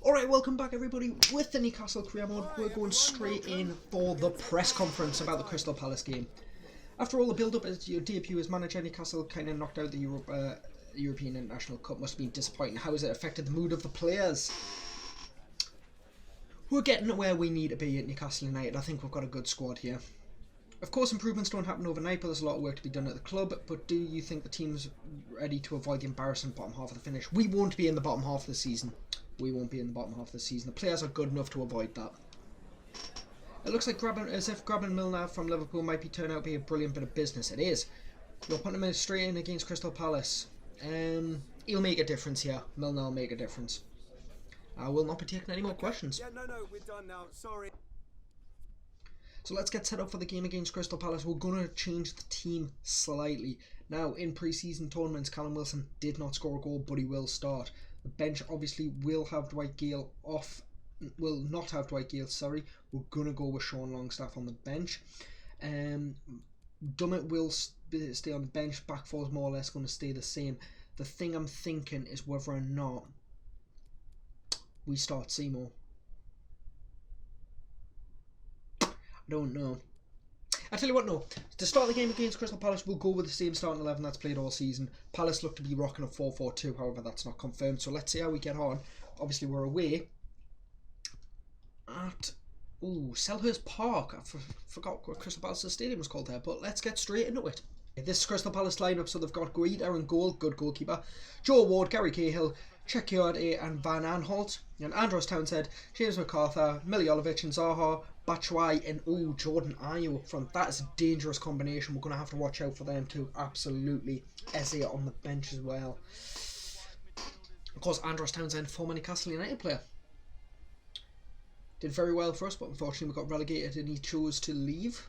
Alright, welcome back everybody with the Newcastle career mode. We're going straight in for the press conference about the Crystal Palace game. After all the build-up as your debut as manager, Newcastle kind of knocked out the European International Cup. Must have been disappointing. How has it affected the mood of the players? We're getting to where we need to be at Newcastle United. I think we've got a good squad here. Of course, improvements don't happen overnight, but there's a lot of work to be done at the club. But do you think the team's ready to avoid the embarrassing bottom half of the finish? We won't be in the bottom half of the season. We won't be in the bottom half of the season. The players are good enough to avoid that. It looks like grabbing Milner from Liverpool might be turning out to be a brilliant bit of business. It is. You're putting him straight in against Crystal Palace. He'll make a difference here. Milner will make a difference. I will not be taking any more questions. Yeah, no, we're done now. Sorry. So let's get set up for the game against Crystal Palace. We're going to change the team slightly. Now, in pre-season tournaments, Callum Wilson did not score a goal, but he will start. The bench obviously will have Dwight Gale off. Will not have Dwight Gale, sorry. We're going to go with Sean Longstaff on the bench. Dummett will stay on the bench. Back four is more or less going to stay the same. The thing I'm thinking is whether or not we start Seymour. I don't know. I tell you what, no. To start the game against Crystal Palace, we'll go with the same starting 11 that's played all season. Palace look to be rocking a 4-4-2, however, that's not confirmed. So let's see how we get on. Obviously, we're away at Selhurst Park. I forgot what Crystal Palace's stadium was called there, but let's get straight into it. This is Crystal Palace lineup, so they've got Guaita in goal, good goalkeeper. Joe Ward, Gary Cahill, Chekiade and Van Aanholt. And Andros Townsend, James McArthur, Miljovic and Zaha, Batshuayi and Jordan Ayew up front. That is a dangerous combination. We're going to have to watch out for them too. Absolutely. Eze on the bench as well. Of course, Andros Townsend, former Newcastle United player. Did very well for us, but unfortunately we got relegated and he chose to leave.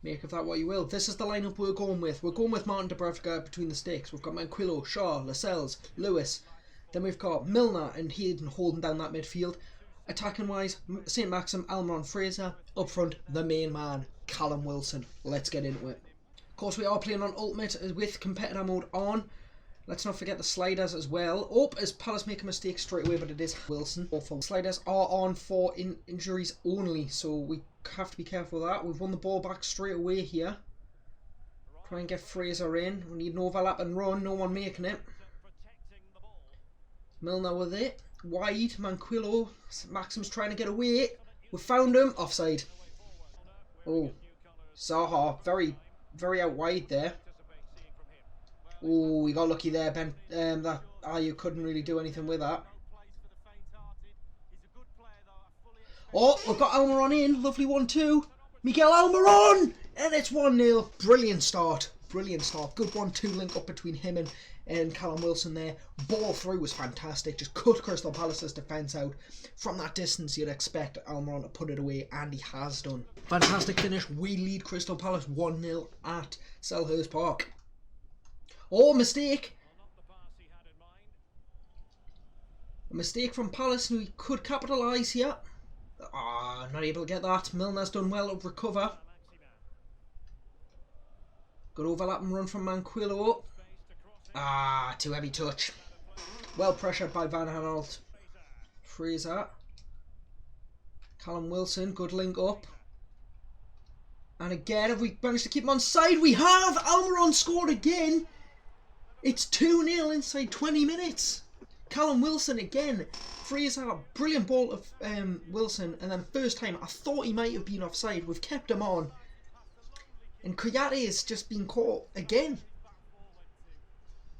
Make of that what you will. This is the lineup we're going with. We're going with Martin Dubravka between the sticks. We've got Manquillo, Shaw, Lascelles, Lewis. Then we've got Milner and Hayden holding down that midfield. Attacking wise, St. Maxim, Almiron, Fraser. Up front, the main man, Callum Wilson. Let's get into it. Of course, we are playing on Ultimate with competitor mode on. Let's not forget the sliders as well. As Palace make a mistake straight away, but it is Wilson. Awful. Sliders are on for injuries only, so we have to be careful of that. We've won the ball back straight away here. Try and get Fraser in. We need an overlap and run. No one making it. Milner with it. Wide. Manquillo. Maxim's trying to get away. We found him. Offside. Oh. Zaha. Very, very out wide there. Oh, we got lucky there, Ben. That Ayew couldn't really do anything with that. Oh, we've got Almiron in. Lovely 1-2. Miguel Almiron! And it's 1-0. Brilliant start. Brilliant start. Good 1-2 link up between him and Callum Wilson there. Ball through was fantastic. Just cut Crystal Palace's defence out. From that distance, you'd expect Almiron to put it away, and he has done. Fantastic finish. We lead Crystal Palace 1-0 at Selhurst Park. Oh, mistake. A mistake from Palace, who could capitalise here. Not able to get that. Milner's done well to recover. Good overlap and run from Manquillo. Too heavy touch. Well pressured by Van Aanholt. Fraser. Callum Wilson, good link up. And again, have we managed to keep him on side? We have! Almiron scored again! It's 2-0 inside 20 minutes. Callum Wilson again. Fraser, brilliant ball of Wilson. And then first time, I thought he might have been offside. We've kept him on. And Koyate has just been caught again.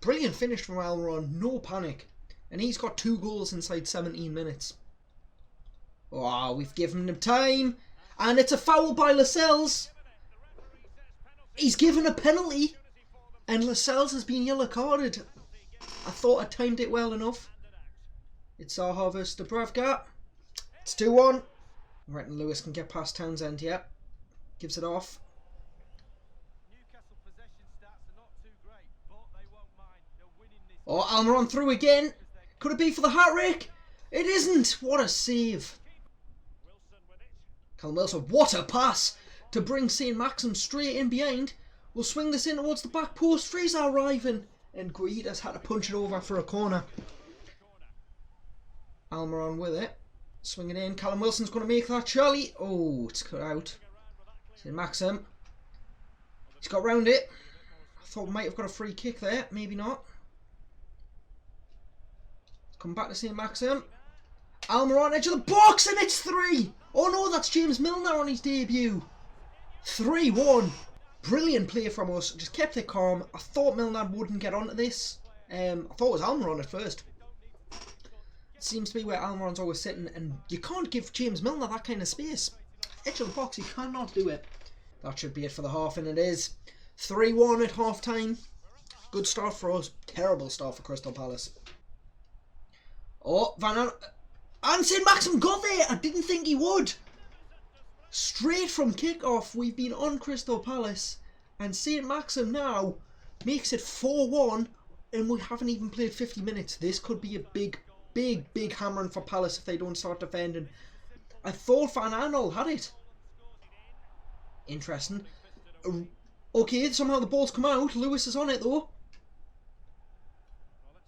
Brilliant finish from Almiron. No panic. And he's got 2 goals inside 17 minutes. Oh, we've given him time. And it's a foul by Lascelles. He's given a penalty. And Lascelles has been yellow carded. I thought I timed it well enough. It's Zaha versus Dubravka. It's 2-1. I reckon Lewis can get past Townsend, yeah. Gives it off. Oh, Almiron through again. Could it be for the hat-trick? It isn't. What a save. Callum Wilson, what a pass to bring St. Maxim straight in behind. We'll swing this in towards the back post. Fraser arriving. And Guaita's had to punch it over for a corner. Almiron with it. Swing it in. Callum Wilson's going to make that. Charlie. Oh, it's cut out. St. Maxim. He's got round it. I thought we might have got a free kick there. Maybe not. Come back to St. Maxim. Almiron, edge of the box, and it's 3. Oh no, that's James Milner on his debut. 3-1. Brilliant play from us. Just kept it calm. I thought Milner wouldn't get onto this. I thought it was Almiron at first. It seems to be where Almiron's always sitting, and you can't give James Milner that kind of space. Edge of the box, he cannot do it. That should be it for the half, and it is. 3-1 at half time. Good start for us. Terrible start for Crystal Palace. Oh, and St. Maxim got there. I didn't think he would. Straight from kick-off, we've been on Crystal Palace, and St. Maxim now makes it 4-1, and we haven't even played 50 minutes. This could be a big hammering for Palace if they don't start defending. I thought Van Aanholt had it. Interesting. Okay, somehow the ball's come out. Lewis is on it though.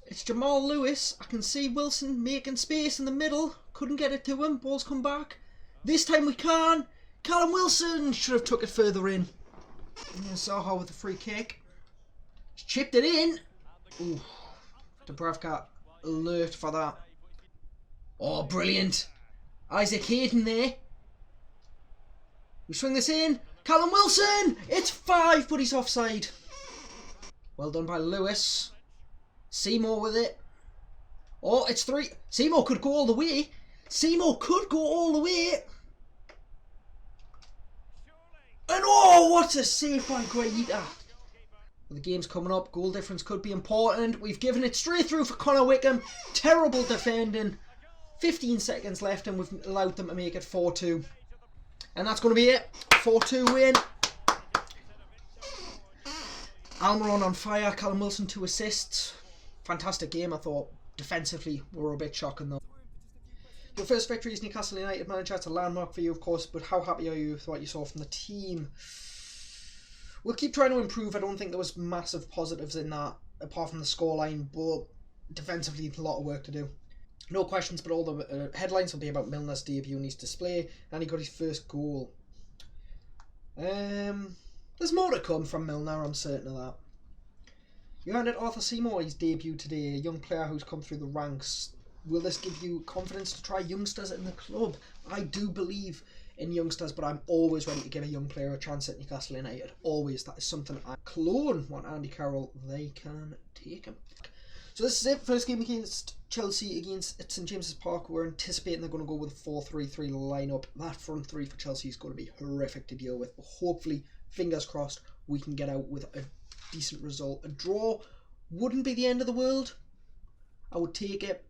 It's Jamal Lewis. I can see Wilson making space in the middle. Couldn't get it to him. Ball's come back. This time we can. Callum Wilson should have took it further in. And Zaha with the free kick. He's chipped it in. Ooh. Dubravka alert for that. Oh, brilliant. Isaac Hayden there. We swing this in. Callum Wilson. It's 5, but he's offside. Well done by Lewis. Seymour with it. Oh, it's 3. Seymour could go all the way. Seymour could go all the way. And oh, what a save by Guaita. The game's coming up. Goal difference could be important. We've given it straight through for Connor Wickham. Terrible defending. 15 seconds left and we've allowed them to make it 4-2. And that's going to be it. 4-2 win. Almiron on fire. Callum Wilson 2 assists. Fantastic game, I thought. Defensively, we were a bit shocking though. Your first victory as Newcastle United manager. It's a landmark for you, of course, but how happy are you with what you saw from the team? We'll keep trying to improve. I don't think there was massive positives in that, apart from the scoreline, but defensively, a lot of work to do. No questions, but all the headlines will be about Milner's debut and his display, and he got his first goal. There's more to come from Milner, I'm certain of that. You handed Arthur Seymour his debut today, a young player who's come through the ranks. Will this give you confidence to try youngsters in the club? I do believe in youngsters, but I'm always ready to give a young player a chance at Newcastle United. Always. That is something I clone want Andy Carroll. They can take him. So this is it. First game against Chelsea at St James's Park. We're anticipating they're going to go with a 4-3-3 lineup. That front three for Chelsea is going to be horrific to deal with. But hopefully, fingers crossed, we can get out with a decent result. A draw wouldn't be the end of the world. I would take it.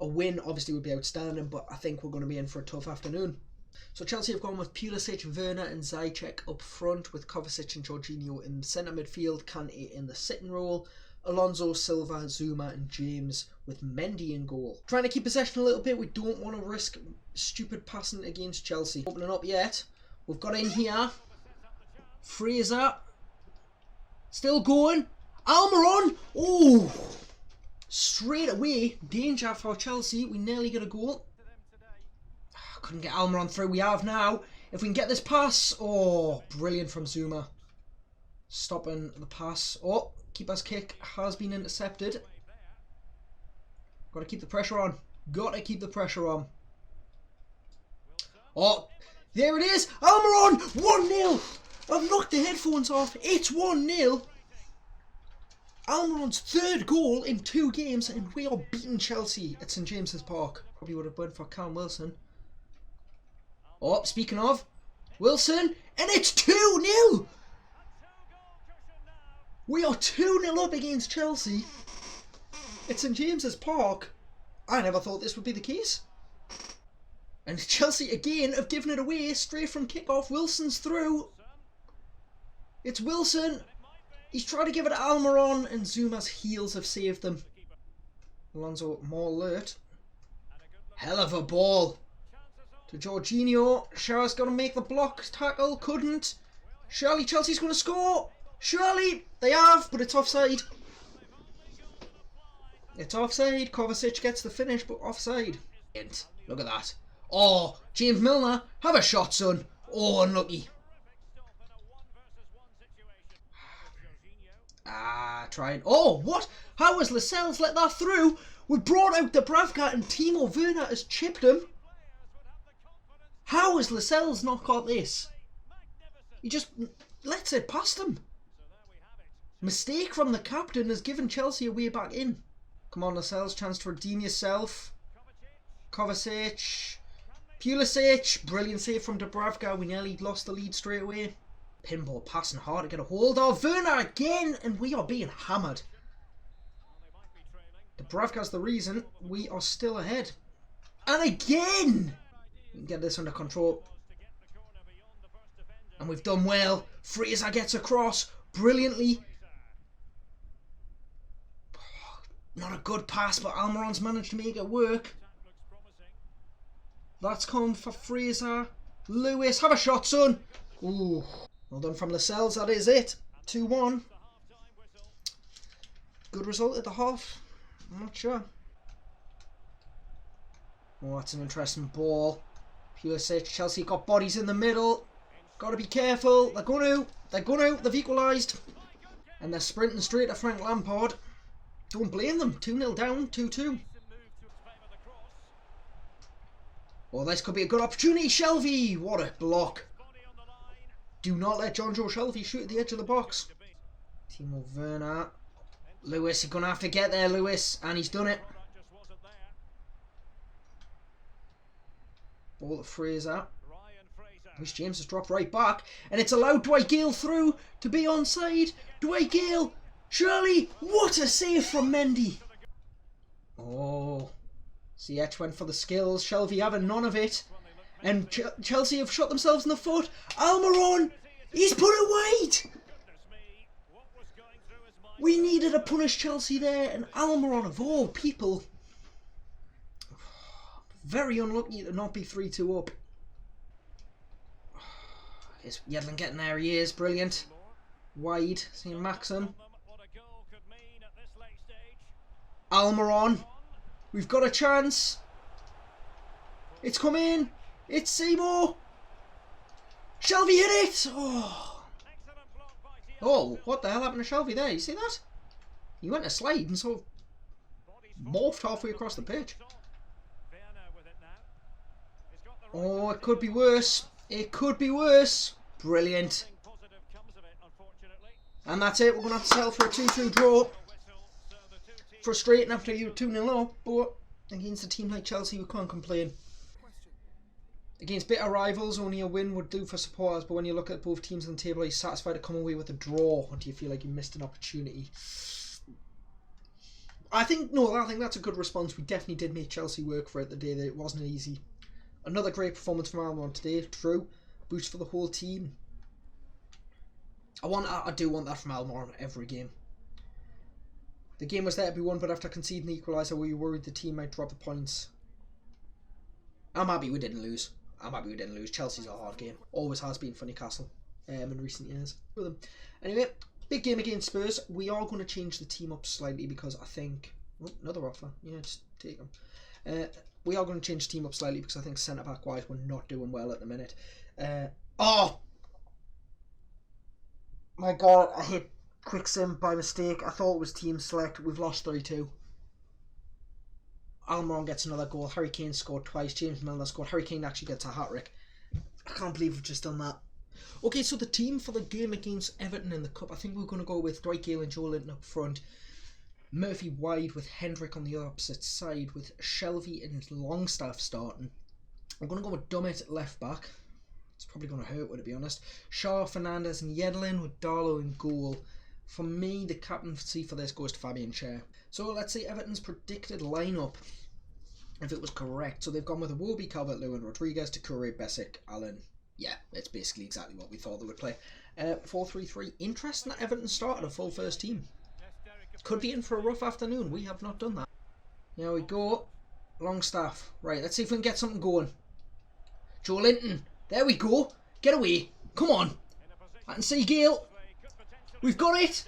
A win obviously would be outstanding, but I think we're going to be in for a tough afternoon. So Chelsea have gone with Pulisic, Werner and Zajček up front, with Kovacic and Jorginho in centre midfield, Kante in the sitting role, Alonso, Silva, Zuma and James with Mendy in goal. Trying to keep possession a little bit. We don't want to risk stupid passing against Chelsea. Opening up yet. We've got in here. Fraser. Still going. Almiron. Oh! Straight away, danger for Chelsea. We nearly get a goal. Couldn't get Almiron through. We have now. If we can get this pass. Oh, brilliant from Zuma. Stopping the pass. Oh, keeper's kick has been intercepted. Got to keep the pressure on. Got to keep the pressure on. Oh, there it is. Almiron. 1-0. I've knocked the headphones off. It's 1-0. Almiron's 3rd goal in 2 games, and we are beating Chelsea at St James's Park. Probably would have went for Callum Wilson. Oh, speaking of, Wilson, and it's 2-0! We are 2-0 up against Chelsea at St James's Park. I never thought this would be the case. And Chelsea again have given it away straight from kick-off. Wilson's through. It's Wilson. He's tried to give it to Almiron, and Zuma's heels have saved them. Alonso more alert. Hell of a ball. To Jorginho. Shara's going to make the block tackle. Couldn't. Surely Chelsea's going to score. Surely. They have, but it's offside. It's offside. Kovacic gets the finish, but offside. Look at that. Oh, James Milner, have a shot, son. Oh, unlucky. Trying. Oh, what? How has Lascelles let that through? We brought out Dubravka and Timo Werner has chipped him. How has Lascelles not got this? He just lets it past him. Mistake from the captain has given Chelsea a way back in. Come on, Lascelles, chance to redeem yourself. Kovacic. Pulisic. Brilliant save from Dubravka. We nearly lost the lead straight away. Pinball passing hard to get a hold of. Werner again, and we are being hammered. Dubravka's the reason we are still ahead. And again! We can get this under control. And we've done well. Fraser gets across brilliantly. Not a good pass, but Almiron's managed to make it work. That's come for Fraser. Lewis, have a shot, son. Ooh. Well done from Lascelles, that is it. 2-1. Good result at the half. I'm not sure. Oh, that's an interesting ball. Pulisic, Chelsea got bodies in the middle. Got to be careful. They're going to. They've equalised. And they're sprinting straight to Frank Lampard. Don't blame them. 2-0 down, 2-2. Oh, this could be a good opportunity. Shelvey, what a block. Do not let John Joe Shelvey shoot at the edge of the box. Timo Werner. Lewis, you're going to have to get there, Lewis. And he's done it. Ball to Fraser. Rhys James has dropped right back. And it's allowed Dwight Gale through to be onside. Dwight Gale. Surely. What a save from Mendy. Oh. Ziyech went for the skills. Shelvey having none of it. And Chelsea have shot themselves in the foot. Almiron. He's put it wide. We needed to punish Chelsea there. And Almiron, of all people, very unlucky to not be 3-2 up. Is Yedlin getting there? He is. Brilliant. Wide. Seeing Maxim. Almiron. We've got a chance. It's come in. It's Seymour. Shelvey hit it. Oh, what the hell happened to Shelvey there? You see that? He went to slide and sort of morphed halfway across the pitch. Oh, it could be worse. It could be worse. Brilliant. And that's it. We're going to have to settle for a 2-2 draw. Frustrating after you were 2-0 up, but against a team like Chelsea, we can't complain. Against bitter rivals, only a win would do for supporters, but when you look at both teams on the table, are you satisfied to come away with a draw, or do you feel like you missed an opportunity? I think that's a good response. We definitely did make Chelsea work for it the day that it wasn't easy. Another great performance from Almiron today. True. Boost for the whole team. I do want that from Almiron every game. The game was there to be won, but after conceding the equaliser, we were worried the team might drop the points. I'm happy we didn't lose. Chelsea's a hard game. Always has been for Newcastle in recent years. Anyway, big game against Spurs. We are going to change the team up slightly because I think... Oh, another offer. Yeah, just take them. We are going to change the team up slightly because I think centre-back wise we're not doing well at the minute. Oh! My God, I hit quick sim by mistake. I thought it was team select. We've lost 3-2. Almiron gets another goal. Harry Kane scored twice. James Milner scored. Harry Kane actually gets a hat-trick. I can't believe we've just done that. Okay, so the team for the game against Everton in the Cup, I think we're going to go with Dwight Gale and Joe Linton up front. Murphy wide with Hendrick on the opposite side with Shelvey and Longstaff starting. I'm going to go with Dummett at left back. It's probably going to hurt, to be honest. Shaw, Fernandez and Yedlin with Darlow in goal. For me, the captaincy for this goes to Fabian Schär. So let's see Everton's predicted lineup, if it was correct. So they've gone with Iwobi, Calvert-Lewin, Rodriguez, Doucouré, Besic, Allen. Yeah, it's basically exactly what we thought they would play. 4-3-3. Interesting that Everton started a full first team. Could be in for a rough afternoon. We have not done that. There we go. Longstaff. Right, let's see if we can get something going. Joe Linton. There we go. Get away. Come on. I can see Gale. We've got it.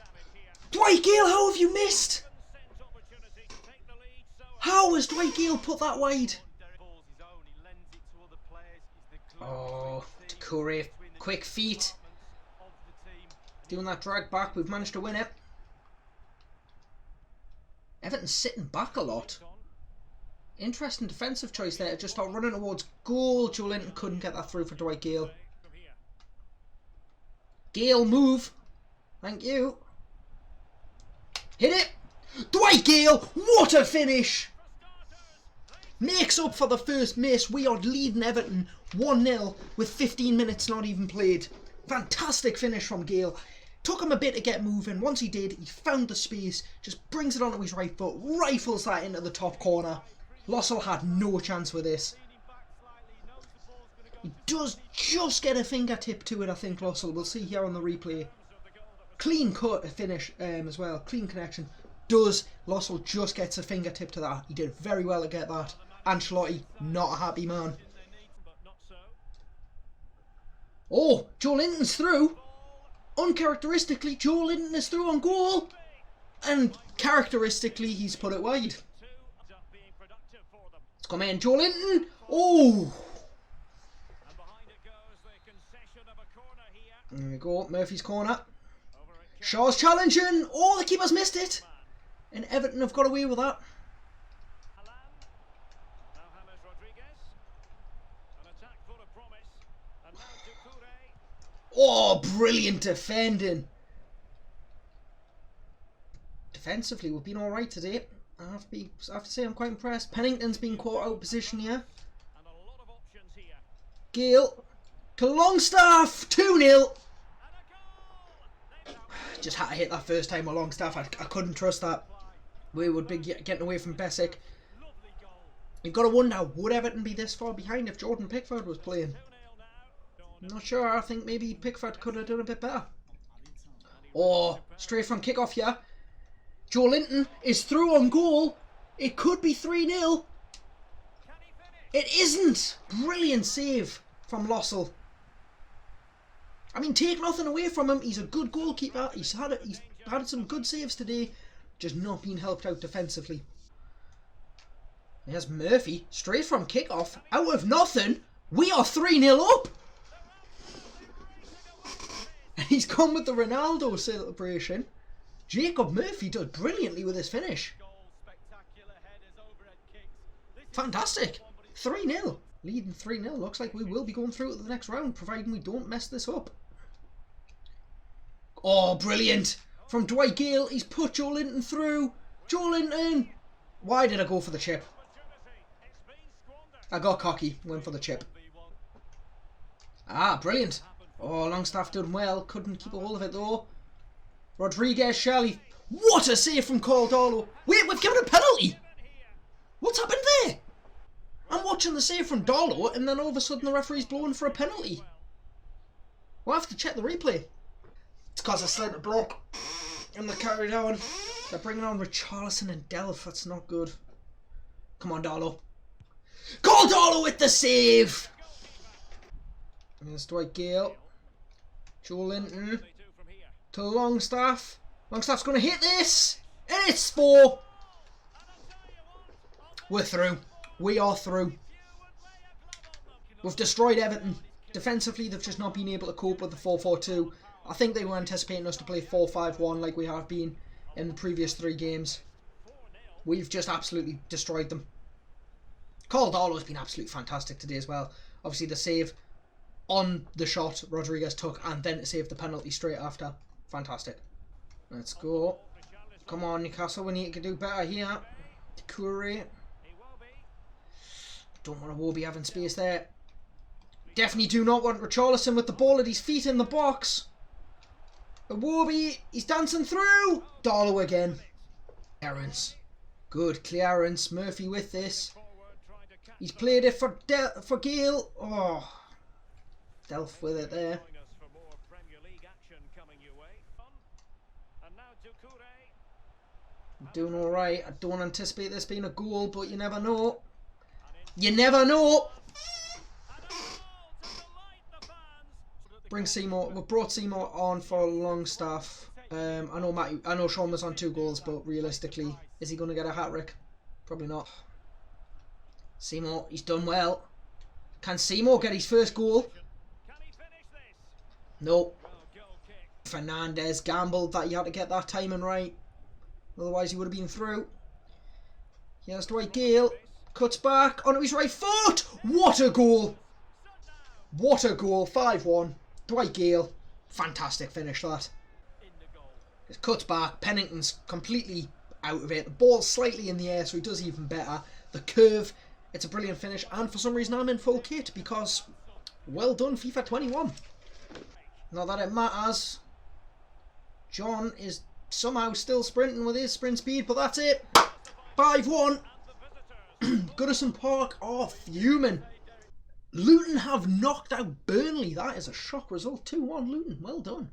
Dwight Gale, how have you missed? How has Dwight Gale put that wide? Oh, Takure, quick feet. Doing that drag back, we've managed to win it. Everton's sitting back a lot. Interesting defensive choice there to just start running towards goal. Joe Linton couldn't get that through for Dwight Gale. Gale, move. Thank you. Hit it. Dwight Gale, what a finish. Makes up for the first miss. We are leading Everton 1-0 with 15 minutes not even played. Fantastic finish from Gale. Took him a bit to get moving. Once he did, he found the space, just brings it onto his right foot, rifles that into the top corner. Lossell had no chance with this. He does just get a fingertip to it, I think, Lossell. We'll see here on the replay. Clean cut finish as well. Clean connection. Does Lossell just gets a fingertip to that. He did very well to get that. Ancelotti, not a happy man. Oh, Joe Linton's through. Uncharacteristically, Joe Linton is through on goal. And characteristically, he's put it wide. Let's come in, Joe Linton. Oh! There we go, Murphy's corner. Shaw's challenging. Oh, the keeper's missed it. And Everton have got away with that. Oh, brilliant defending. Defensively, we've been alright today. I have to say I'm quite impressed. Pennington's been caught out of position here. Gale to Longstaff. 2-0. Just had to hit that first time with Longstaff. I couldn't trust that. We would be getting away from Besic. You've got to wonder, would Everton be this far behind if Jordan Pickford was playing? I'm not sure. I think maybe Pickford could have done a bit better. Oh, straight from kickoff here. Joe Linton is through on goal. It could be 3-0. It isn't. Brilliant save from Lossell. I mean, take nothing away from him. He's a good goalkeeper. He's had some good saves today. Just not being helped out defensively. There's Murphy. Straight from kickoff. Out of nothing. We are 3-0 up. And he's gone with the Ronaldo celebration. Jacob Murphy does brilliantly with his finish. Fantastic. 3-0. Leading 3-0. Looks like we will be going through to the next round, providing we don't mess this up. Oh, brilliant. From Dwight Gale, he's put Joe Linton through. Joe Linton. Why did I go for the chip? I got cocky. Went for the chip. Ah, brilliant. Oh, Longstaff done well. Couldn't keep a hold of it though. Rodriguez, Shelley. What a save from Caldolo. Wait, we've given a penalty. What's happened there? I'm watching the save from Darlow and then all of a sudden the referee's blowing for a penalty. We'll have to check the replay. It's because I slid a block and they carried on. They're bringing on Richarlison and Delph. That's not good. Come on, Darlow. Caldolo with the save. There's Dwight Gale. Joe Linton to Longstaff. Longstaff's going to hit this. And it's 4. We're through. We are through. We've destroyed Everton. Defensively, they've just not been able to cope with the 4-4-2. I think they were anticipating us to play 4-5-1 like we have been in the previous 3 games. We've just absolutely destroyed them. Caldolo's been absolutely fantastic today as well. Obviously, the save on the shot Rodriguez took and then to save the penalty straight after. Fantastic. Let's go. Come on, Newcastle. We need to do better here. Takure. Don't want Iwobi having space there. Definitely do not want Richarlison with the ball at his feet in the box. Iwobi, he's dancing through. Darlow again. Clearance. Good clearance. Murphy with this. He's played it for Gale. Oh. Delph with it there. Doing alright. I don't anticipate this being a goal, but you never know. You never know. Bring Seymour. We've brought Seymour on for Longstaff. I know Sean was on 2 goals, but realistically, is he going to get a hat-trick? Probably not. Seymour, he's done well. Can Seymour get his first goal? No. Fernandez gambled that he had to get that timing right. Otherwise he would have been through. Here's Dwight Gale. Cuts back onto his right foot. What a goal. What a goal. 5-1. Dwight Gale. Fantastic finish that. It cuts back. Pennington's completely out of it. The ball's slightly in the air, so he does even better. The curve. It's a brilliant finish. And for some reason I'm in full kit because well done FIFA 21. Not that it matters. John is somehow still sprinting with his sprint speed, but that's it. 5-1. Goodison Park are fuming. Luton have knocked out Burnley. That is a shock result. 2-1 Luton. Well done.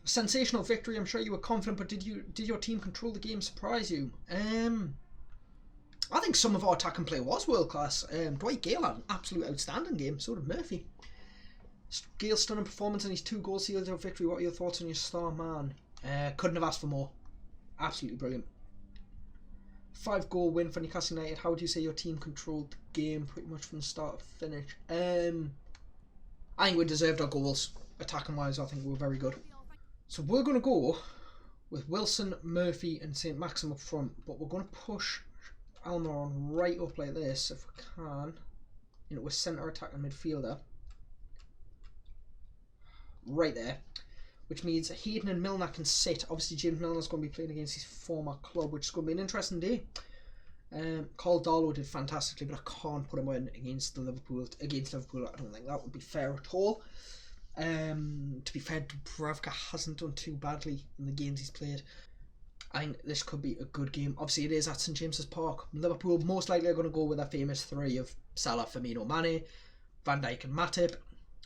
Sensational victory. I'm sure you were confident, but did your team control the game surprise you? I think some of our attack and play was world class. Dwight Gale had an absolute outstanding game. So did Murphy. Gale's stunning performance and his 2 goals sealed your victory. What are your thoughts on your star man? Couldn't have asked for more. Absolutely brilliant. 5-goal win for Newcastle United. How would you say your team controlled the game pretty much from the start to finish? I think we deserved our goals. Attacking wise, I think we were very good. So we're going to go with Wilson, Murphy and St. Maxim up front. But we're going to push Almiron right up like this, if we can. Into a centre attacking midfielder. Right there. Which means Hayden and Milner can sit. Obviously James Milner's going to be playing against his former club, which is going to be an interesting day. Carl Darlow did fantastically, but I can't put him in against Liverpool. I don't think that would be fair at all. To be fair, Dubravka hasn't done too badly in the games he's played. I think this could be a good game. Obviously it is at St James's Park. Liverpool most likely are going to go with their famous 3 of Salah, Firmino, Mane, Van Dijk and Matip.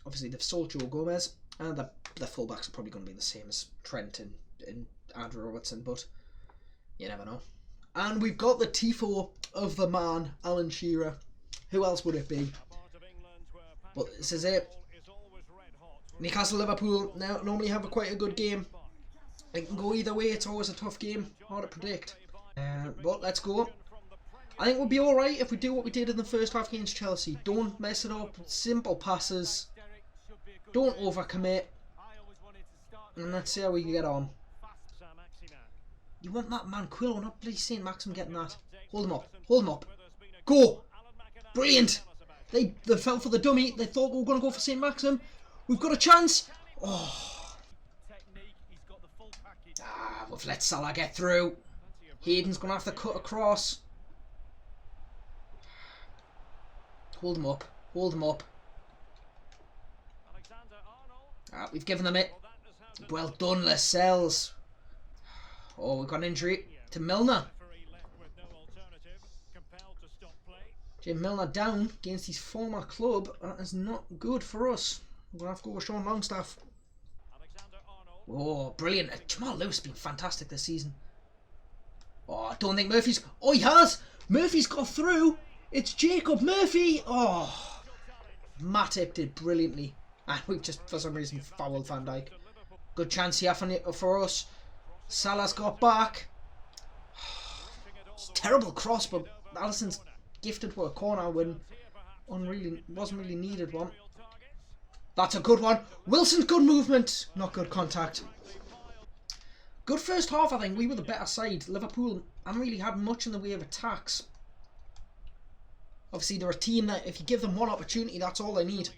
Obviously they've sold Joe Gomez. And the fullbacks are probably going to be the same as Trent and Andrew Robertson, but you never know. And we've got the tifo of the man, Alan Shearer. Who else would it be? But this is it. Newcastle Liverpool now normally have quite a good game. It can go either way. It's always a tough game, hard to predict. But let's go. I think we'll be alright if we do what we did in the first half against Chelsea. Don't mess it up. Simple passes. Don't overcommit. And let's see how we get on. You want that man Quillo, not bloody St. Maxim getting that. Hold him up. Hold him up. Go! Brilliant! They fell for the dummy. They thought we were going to go for St. Maxim. We've got a chance. Oh. We've let Salah get through. Hayden's going to have to cut across. Hold him up. Hold him up. We've given them it. Well done, Lascelles. Oh, we've got an injury to Milner. Jim Milner down against his former club. That is not good for us. We're going to have to go with Sean Longstaff. Oh, brilliant. Jamal Lewis has been fantastic this season. Oh, I don't think Murphy's... Oh, he has! Murphy's got through. It's Jacob Murphy. Oh, Matip did brilliantly. And we've just, for some reason, fouled Van Dijk. Good chance here for us. Salah's got back. It's a terrible cross, but Alisson's gifted for a corner when wasn't really needed one. That's a good one. Wilson's good movement. Not good contact. Good first half, I think. We were the better side. Liverpool haven't really had much in the way of attacks. Obviously, they're a team that if you give them one opportunity, that's all they need.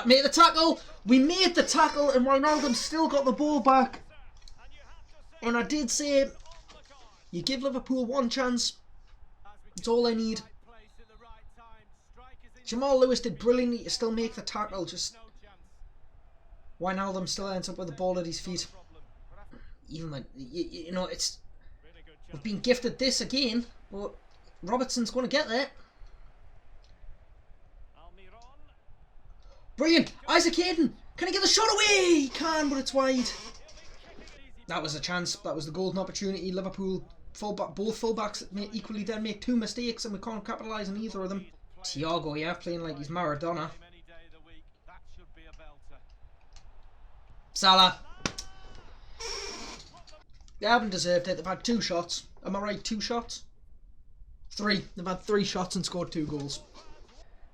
Made the tackle. We made the tackle and Wijnaldum still got the ball back. And I did say, you give Liverpool one chance. It's all they need. Jamal Lewis did brilliantly to still make the tackle. Just Wijnaldum still ends up with the ball at his feet. Even when, you know, we've been gifted this again, but Robertson's going to get there. Brilliant! Isaac Hayden! Can he get the shot away? He can, but it's wide. That was a chance. That was the golden opportunity. Liverpool, both fullbacks equally then make 2 mistakes and we can't capitalise on either of them. Thiago, yeah, playing like he's Maradona. Salah. They haven't deserved it. They've had 2 shots. Am I right? 2 shots? 3. They've had 3 shots and scored 2 goals.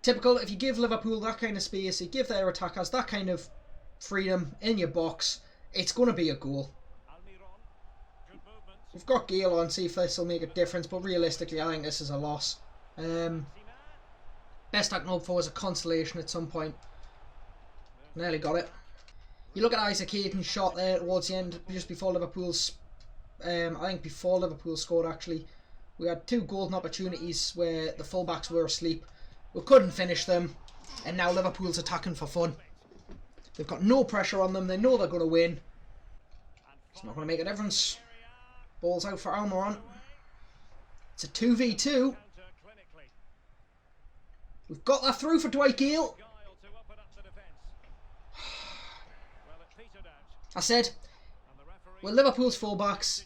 Typical, if you give Liverpool that kind of space, you give their attackers that kind of freedom in your box, it's going to be a goal. We've got Gale on, see if this will make a difference, but realistically I think this is a loss. Best I can hope for is a consolation at some point. Nearly got it. You look at Isaac Hayden's shot there towards the end, just before Liverpool's, I think before Liverpool scored actually. We had 2 golden opportunities where the fullbacks were asleep. We couldn't finish them, and now Liverpool's attacking for fun. They've got no pressure on them, they know they're going to win. It's not going to make a difference. Ball's out for Almiron. It's a 2v2. We've got that through for Dwight Gale. I said, with Liverpool's fullbacks,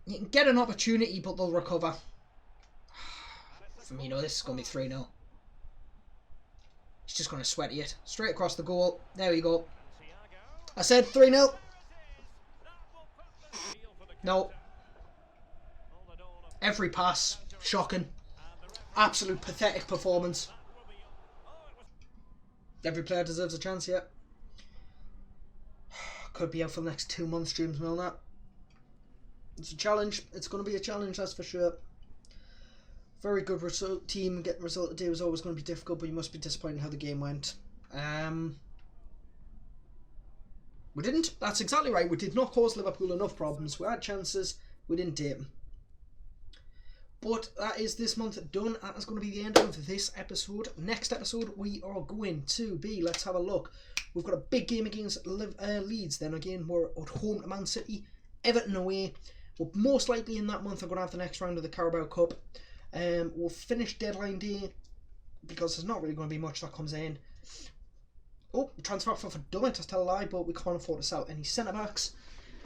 you can get an opportunity, but they'll recover. Firmino, this is going to be 3-0. He's just going to sweaty it. Straight across the goal. There we go. I said 3-0. No. Every pass. Shocking. Absolute pathetic performance. Every player deserves a chance, yeah. Could be out for the next 2 months, James Milner. It's a challenge. It's going to be a challenge, that's for sure. Very good team. Getting a result today was always going to be difficult, but you must be disappointed how the game went. We didn't. That's exactly right. We did not cause Liverpool enough problems. We had chances. We didn't take them. But that is this month done. That is going to be the end of this episode. Next episode, we are going to be, let's have a look. We've got a big game against Leeds. Then again, we're at home to Man City. Everton away. We're most likely in that month are going to have the next round of the Carabao Cup. We'll finish deadline day because there's not really going to be much that comes in. Oh, transfer offer for Dummett, to tell a lie, but we can't afford to sell any centre-backs.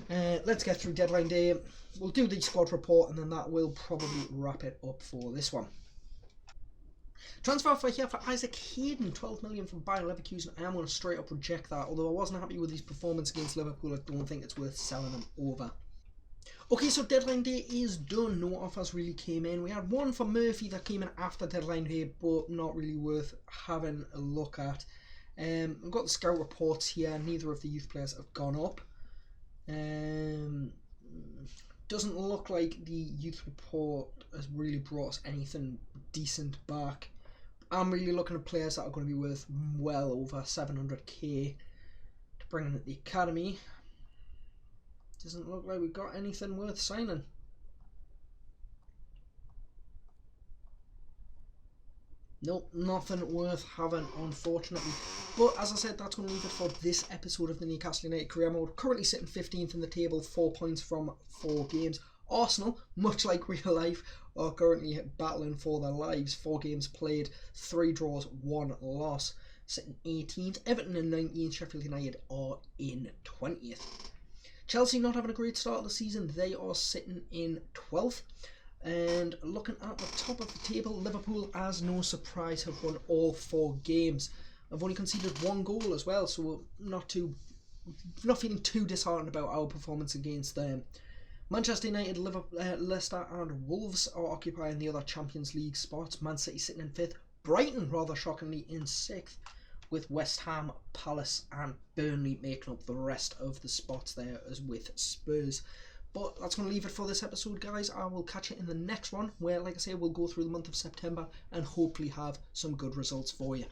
Let's get through deadline day. We'll do the squad report and then that will probably wrap it up for this one. Transfer offer here for Isaac Hayden, 12 million from Bayer Leverkusen. I am going to straight up reject that. Although I wasn't happy with his performance against Liverpool, I don't think it's worth selling him over. Okay, so deadline day is done. No offers really came in. We had one for Murphy that came in after deadline day, but not really worth having a look at. We've got the scout reports here. Neither of the youth players have gone up. Doesn't look like the youth report has really brought us anything decent back. I'm really looking at players that are going to be worth well over 700k to bring in at the academy. Doesn't look like we've got anything worth signing. Nope, nothing worth having, unfortunately. But as I said, that's going to leave it for this episode of the Newcastle United Career Mode. Currently sitting 15th in the table, 4 points from 4 games. Arsenal, much like real life, are currently battling for their lives. 4 games played, 3 draws, 1 loss. Sitting 18th. Everton in 19th. Sheffield United are in 20th. Chelsea not having a great start of the season. They are sitting in 12th. And looking at the top of the table, Liverpool, as no surprise, have won all 4 games. I've only conceded 1 goal as well, so not feeling too disheartened about our performance against them. Manchester United, Leicester and Wolves are occupying the other Champions League spots. Man City sitting in 5th. Brighton, rather shockingly, in 6th. With West Ham, Palace and Burnley making up the rest of the spots there, as with Spurs. But that's going to leave it for this episode, guys. I will catch you in the next one, where, like I say, we'll go through the month of September and hopefully have some good results for you.